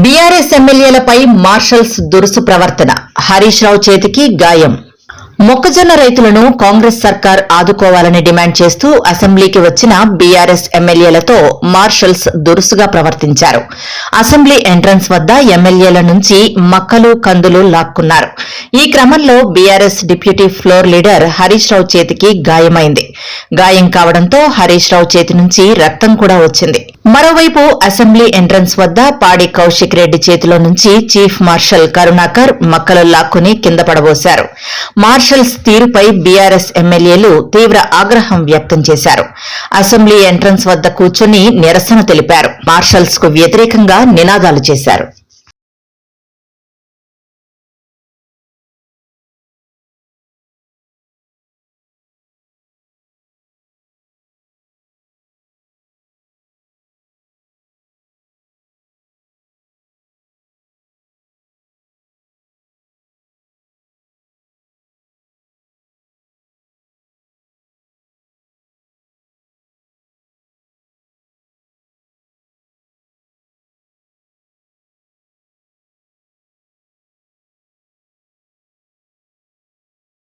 BRS ఎమ్మెల్యేలపై marshals దురుసు ప్రవర్తన, హరీష్ రావు చేతికి గాయం. మొక్కజొన్న రైతులను కాంగ్రెస్ సర్కార్ ఆదుకోవాలని డిమాండ్ చేస్తూ అసెంబ్లీకి వచ్చిన బీఆర్ఎస్ ఎమ్మెల్యేలతో మార్షల్స్ దురుసుగా ప్రవర్తించారు. అసెంబ్లీ ఎంట్రన్స్ వద్ద ఎమ్మెల్యేల నుంచి మక్కలు కందులు లాక్కున్నారు. ఈ క్రమంలో BRS deputy floor leader Harish Rao చేతికి గాయమైంది. గాయం కావడంతో హరీష్ రావు చేతి నుంచి రక్తం కూడా వచ్చింది. మరోవైపు అసెంబ్లీ ఎంట్రన్స్ వద్ద పాడి కౌశిక్ రెడ్డి చేతిలో నుంచి చీఫ్ మార్షల్ కరుణాకర్ మక్కలు లాక్కుని కింద పడబోశారు. మార్షల్స్ తీరుపై బీఆర్ఎస్ ఎమ్మెల్యేలు తీవ్ర ఆగ్రహం వ్యక్తం చేశారు. అసెంబ్లీ ఎంట్రన్స్ వద్ద కూర్చొని నిరసన తెలిపారు. మార్షల్స్ కు వ్యతిరేకంగా నినాదాలు చేశారు.